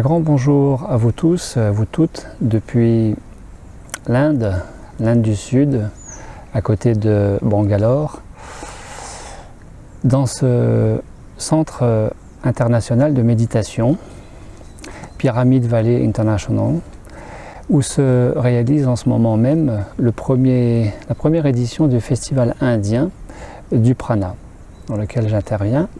Un grand bonjour à vous tous, à vous toutes, depuis l'Inde du Sud, à côté de Bangalore, dans ce centre international de méditation, Pyramid Valley International, où se réalise en ce moment même la première édition du festival indien du prana, dans lequel j'interviens.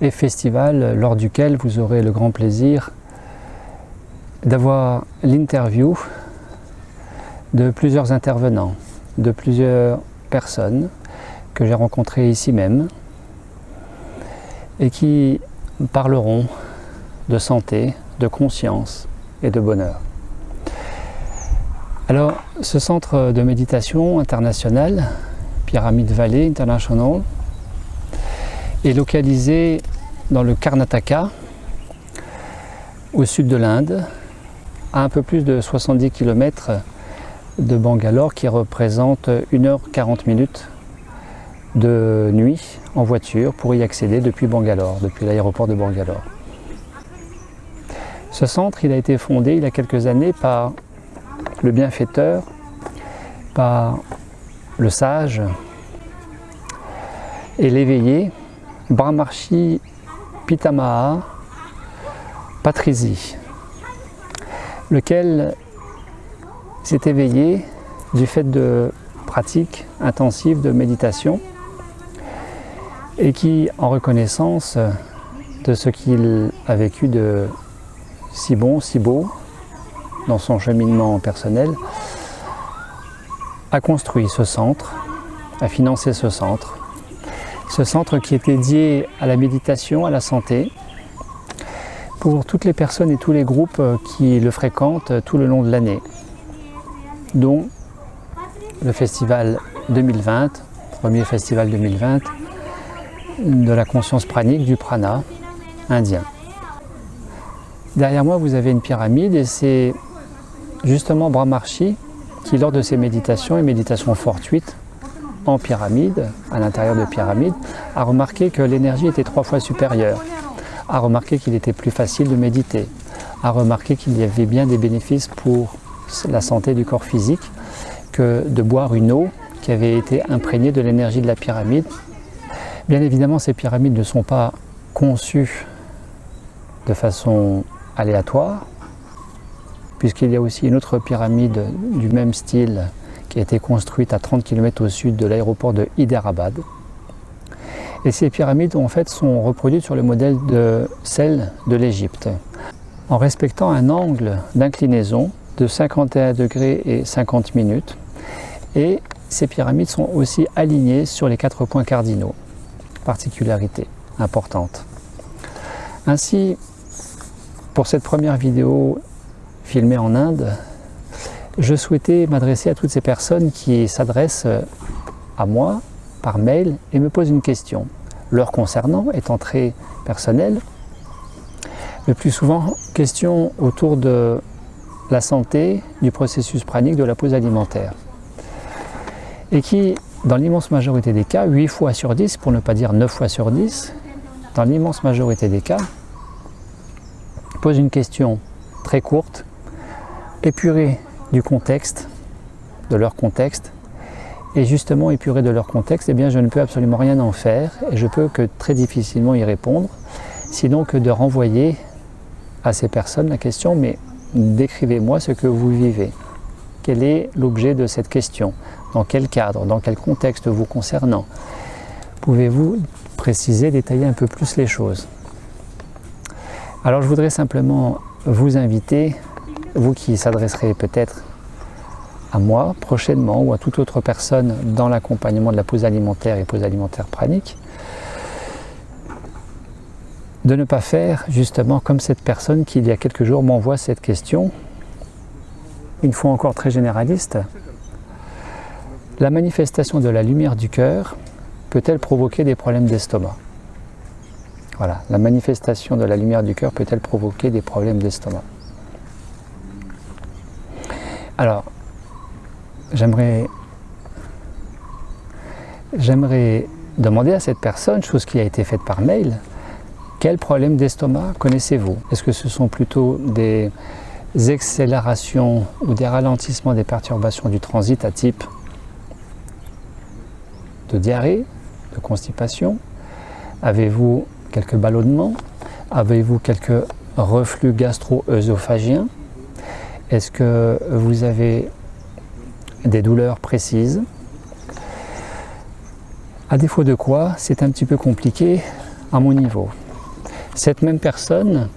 Et festival lors duquel vous aurez le grand plaisir d'avoir l'interview de plusieurs intervenants, de plusieurs personnes que j'ai rencontrées ici même et qui parleront de santé, de conscience et de bonheur. Alors, ce centre de méditation international, Pyramid Valley International, est localisé dans le Karnataka, au sud de l'Inde, à un peu plus de 70 km de Bangalore, qui représente 1h40 de nuit en voiture pour y accéder depuis Bangalore, depuis l'aéroport de Bangalore. Ce centre, il a été fondé il y a quelques années par le bienfaiteur, par le sage et l'éveillé Brahmarshi Pitamaha Patrisi, lequel s'est éveillé du fait de pratiques intensives de méditation et qui, en reconnaissance de ce qu'il a vécu de si bon, si beau dans son cheminement personnel, a construit ce centre, a financé ce centre qui est dédié à la méditation, à la santé, pour toutes les personnes et tous les groupes qui le fréquentent tout le long de l'année, dont le festival 2020, premier festival 2020 de la conscience pranique du prana indien. Derrière moi, vous avez une pyramide et c'est justement Brahmarshi qui, lors de ses méditations et méditations fortuites, en pyramide, à l'intérieur de pyramide, a remarqué que l'énergie était 3 fois supérieure, a remarqué qu'il était plus facile de méditer, a remarqué qu'il y avait bien des bénéfices pour la santé du corps physique que de boire une eau qui avait été imprégnée de l'énergie de la pyramide. Bien évidemment, ces pyramides ne sont pas conçues de façon aléatoire, puisqu'il y a aussi une autre pyramide du même style qui a été construite à 30 km au sud de l'aéroport de Hyderabad. Et ces pyramides en fait sont reproduites sur le modèle de celles de l'Égypte, en respectant un angle d'inclinaison de 51 degrés et 50 minutes. Et ces pyramides sont aussi alignées sur les 4 points cardinaux, particularité importante. Ainsi, pour cette première vidéo filmée en Inde, je souhaitais m'adresser à toutes ces personnes qui s'adressent à moi par mail et me posent une question, leur concernant étant très personnelle. Le plus souvent, question autour de la santé, du processus pranique, de la pause alimentaire. Et qui, dans l'immense majorité des cas, 8 fois sur 10, pour ne pas dire 9 fois sur 10, dans l'immense majorité des cas, posent une question très courte, épurée du contexte, de leur contexte, et justement épuré de leur contexte, eh bien je ne peux absolument rien en faire et je peux que très difficilement y répondre, sinon que de renvoyer à ces personnes la question, mais décrivez-moi ce que vous vivez. Quel est l'objet de cette question? Dans quel cadre? Dans quel contexte vous concernant? Pouvez-vous préciser, détailler un peu plus les choses? Alors je voudrais simplement vous inviter, vous qui s'adresserez peut-être à moi prochainement ou à toute autre personne dans l'accompagnement de la pause alimentaire et pause alimentaire pranique, de ne pas faire justement comme cette personne qui il y a quelques jours m'envoie cette question, une fois encore très généraliste. La manifestation de la lumière du cœur peut-elle provoquer des problèmes d'estomac? Voilà, la manifestation de la lumière du cœur peut-elle provoquer des problèmes d'estomac? Alors, j'aimerais demander à cette personne, chose qui a été faite par mail, Quels problèmes d'estomac connaissez-vous? Est-ce que ce sont plutôt des accélérations ou des ralentissements des perturbations du transit à type de diarrhée, de constipation? Avez-vous quelques ballonnements? Avez-vous quelques reflux gastro-œsophagien? Est-ce que vous avez des douleurs précises? À défaut de quoi, c'est un petit peu compliqué à mon niveau. Cette même personne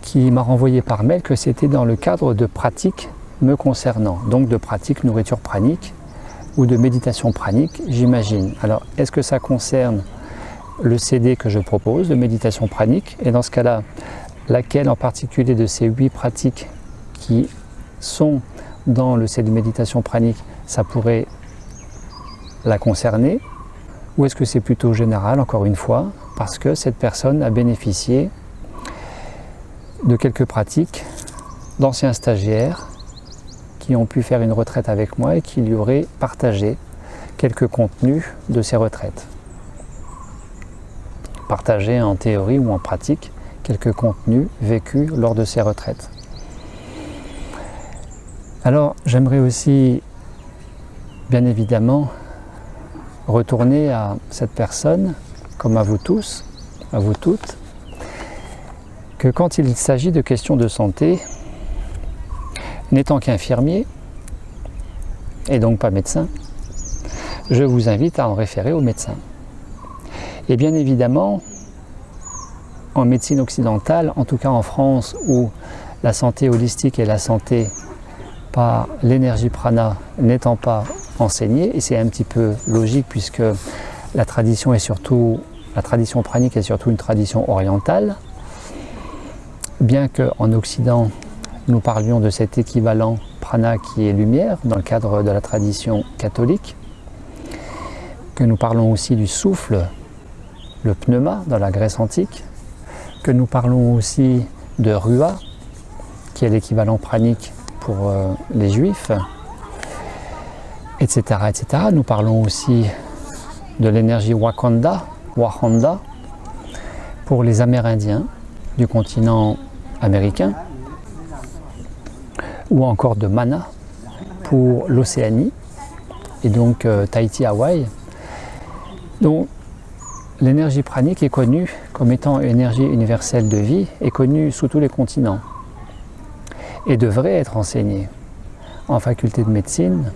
qui m'a renvoyé par mail que c'était dans le cadre de pratiques me concernant, donc de pratiques nourriture pranique ou de méditation pranique, j'imagine. Alors, est-ce que ça concerne le CD que je propose de méditation pranique? Et dans ce cas-là, laquelle en particulier de ces 8 pratiques qui sont dans le CD de méditation pranique, ça pourrait la concerner? Ou est-ce que c'est plutôt général, encore une fois, parce que cette personne a bénéficié de quelques pratiques d'anciens stagiaires qui ont pu faire une retraite avec moi et qui lui auraient partagé quelques contenus de ces retraites. Partager en théorie ou en pratique quelques contenus vécus lors de ces retraites. Alors, j'aimerais aussi, bien évidemment, retourner à cette personne, comme à vous tous, à vous toutes, que quand il s'agit de questions de santé, n'étant qu'infirmier, et donc pas médecin, je vous invite à en référer au médecin. Et bien évidemment, en médecine occidentale, en tout cas en France, où la santé holistique et la santé par l'énergie prana n'étant pas enseignée, et c'est un petit peu logique puisque la tradition pranique est surtout une tradition orientale, bien qu'en Occident, nous parlions de cet équivalent prana qui est lumière dans le cadre de la tradition catholique, que nous parlons aussi du souffle, le pneuma dans la Grèce antique, que nous parlons aussi de rua, qui est l'équivalent pranique pour les juifs, etc., etc. Nous parlons aussi de l'énergie Wakanda pour les Amérindiens du continent américain, ou encore de Mana pour l'Océanie, et donc Tahiti, Hawaï. Donc l'énergie pranique est connue comme étant une énergie universelle de vie, est connue sous tous les continents et devrait être enseignée en faculté de médecine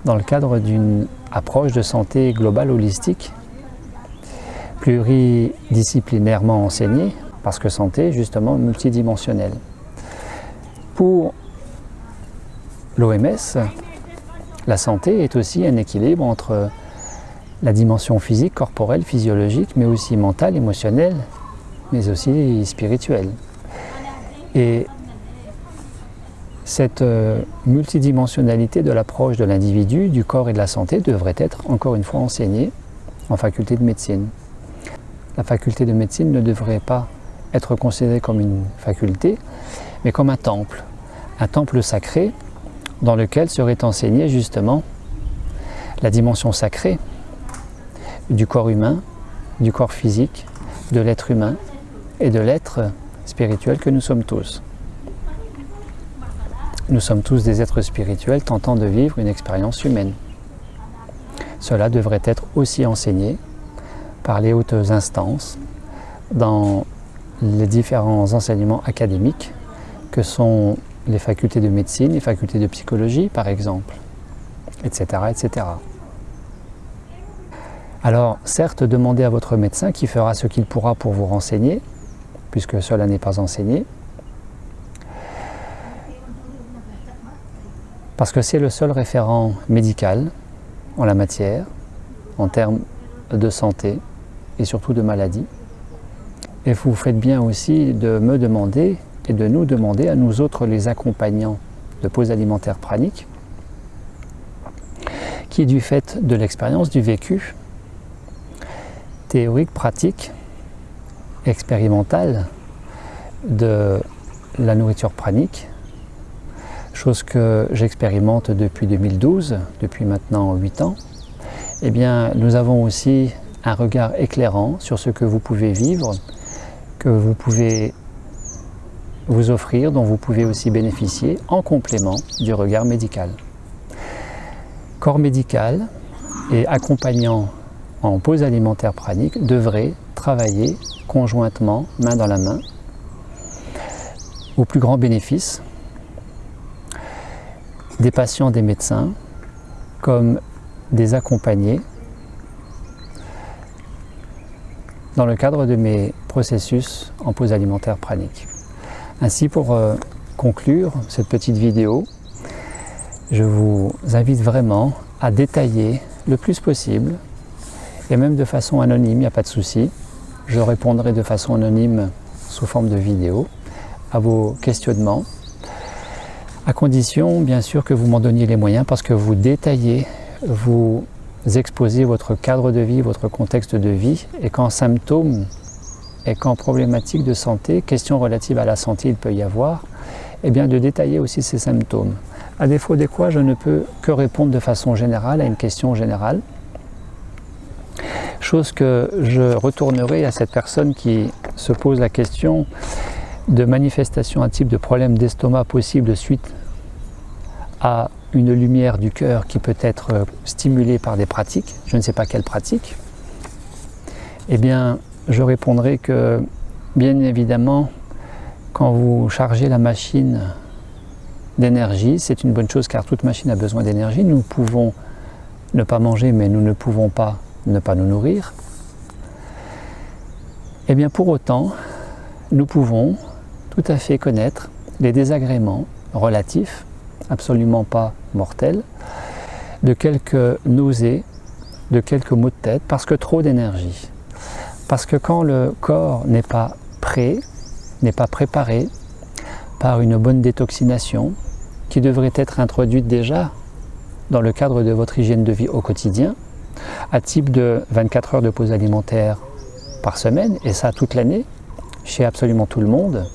dans le cadre d'une approche de santé globale holistique, pluridisciplinairement enseignée, parce que santé, justement, multidimensionnelle. Pour l'OMS, la santé est aussi un équilibre entre la dimension physique, corporelle, physiologique, mais aussi mentale, émotionnelle, mais aussi spirituelle. Et cette multidimensionnalité de l'approche de l'individu, du corps et de la santé devrait être, encore une fois, enseignée en faculté de médecine. La faculté de médecine ne devrait pas être considérée comme une faculté, mais comme un temple sacré dans lequel serait enseignée justement la dimension sacrée du corps humain, du corps physique, de l'être humain et de l'être spirituel que nous sommes tous. Nous sommes tous des êtres spirituels tentant de vivre une expérience humaine. Cela devrait être aussi enseigné par les hautes instances dans les différents enseignements académiques que sont les facultés de médecine, les facultés de psychologie par exemple, etc., etc. Alors certes, demandez à votre médecin qui fera ce qu'il pourra pour vous renseigner, puisque cela n'est pas enseigné, parce que c'est le seul référent médical en la matière, en termes de santé et surtout de maladie. Et vous faites bien aussi de me demander et de nous demander à nous autres les accompagnants de pause alimentaire pranique, qui du fait de l'expérience, du vécu, théorique, pratique, expérimentale de la nourriture pranique, chose que j'expérimente depuis 2012, depuis maintenant 8 ans, eh bien nous avons aussi un regard éclairant sur ce que vous pouvez vivre, que vous pouvez vous offrir, dont vous pouvez aussi bénéficier en complément du regard médical. Corps médical et accompagnant en pause alimentaire pranique devraient travailler conjointement, main dans la main, au plus grand bénéfice des patients, des médecins, comme des accompagnés dans le cadre de mes processus en pause alimentaire pranique. Ainsi, pour conclure cette petite vidéo, je vous invite vraiment à détailler le plus possible, et même de façon anonyme, il n'y a pas de souci. Je répondrai de façon anonyme sous forme de vidéo à vos questionnements, à condition bien sûr que vous m'en donniez les moyens, parce que vous détaillez, vous exposez votre cadre de vie, votre contexte de vie, et qu'en symptômes et qu'en problématiques de santé, questions relatives à la santé il peut y avoir, et bien de détailler aussi ces symptômes. À défaut de quoi je ne peux que répondre de façon générale à une question générale, chose que je retournerai à cette personne qui se pose la question de manifestation, un type de problème d'estomac possible suite à une lumière du cœur qui peut être stimulée par des pratiques, je ne sais pas quelle pratique, eh bien je répondrai que bien évidemment quand vous chargez la machine d'énergie, c'est une bonne chose car toute machine a besoin d'énergie. Nous pouvons ne pas manger mais nous ne pouvons pas ne pas nous nourrir. Et bien pour autant, nous pouvons tout à fait connaître les désagréments relatifs, absolument pas mortels, de quelques nausées, de quelques maux de tête, parce que trop d'énergie. Parce que quand le corps n'est pas prêt, n'est pas préparé par une bonne détoxination, qui devrait être introduite déjà dans le cadre de votre hygiène de vie au quotidien, à type de 24 heures de pause alimentaire par semaine, et ça toute l'année, chez absolument tout le monde,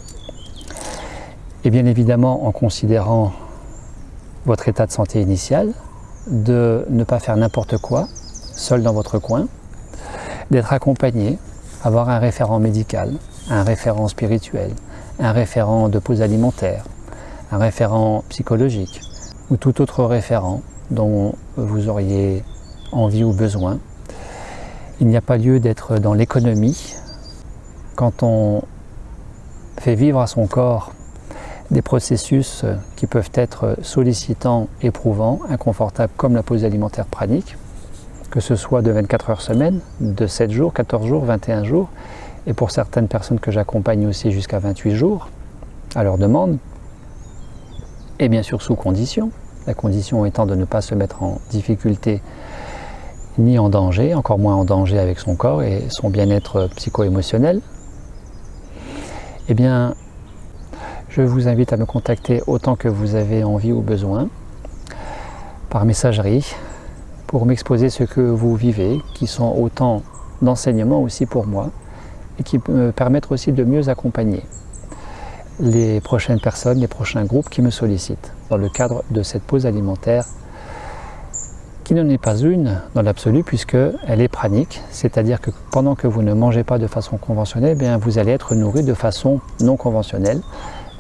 et bien évidemment en considérant votre état de santé initial, de ne pas faire n'importe quoi, seul dans votre coin, d'être accompagné, avoir un référent médical, un référent spirituel, un référent de pause alimentaire, un référent psychologique ou tout autre référent dont vous auriez envie ou besoin. Il n'y a pas lieu d'être dans l'économie quand on fait vivre à son corps des processus qui peuvent être sollicitants, éprouvants, inconfortables comme la pause alimentaire pranique, que ce soit de 24 heures semaine, de 7 jours, 14 jours, 21 jours, et pour certaines personnes que j'accompagne aussi jusqu'à 28 jours, à leur demande, et bien sûr sous condition, la condition étant de ne pas se mettre en difficulté ni en danger, encore moins en danger avec son corps et son bien-être psycho-émotionnel. Eh bien, je vous invite à me contacter autant que vous avez envie ou besoin, par messagerie, pour m'exposer ce que vous vivez, qui sont autant d'enseignements aussi pour moi, et qui me permettent aussi de mieux accompagner les prochaines personnes, les prochains groupes qui me sollicitent dans le cadre de cette pause alimentaire qui n'en est pas une dans l'absolu puisqu'elle est pranique, c'est-à-dire que pendant que vous ne mangez pas de façon conventionnelle, eh bien vous allez être nourri de façon non conventionnelle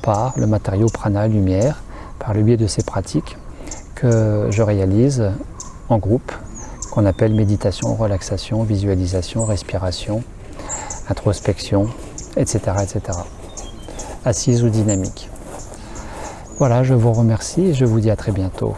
par le matériau prana lumière, par le biais de ces pratiques que je réalise en groupe, qu'on appelle méditation, relaxation, visualisation, respiration, introspection, etc., etc. Assise ou dynamique. Voilà, je vous remercie et je vous dis à très bientôt.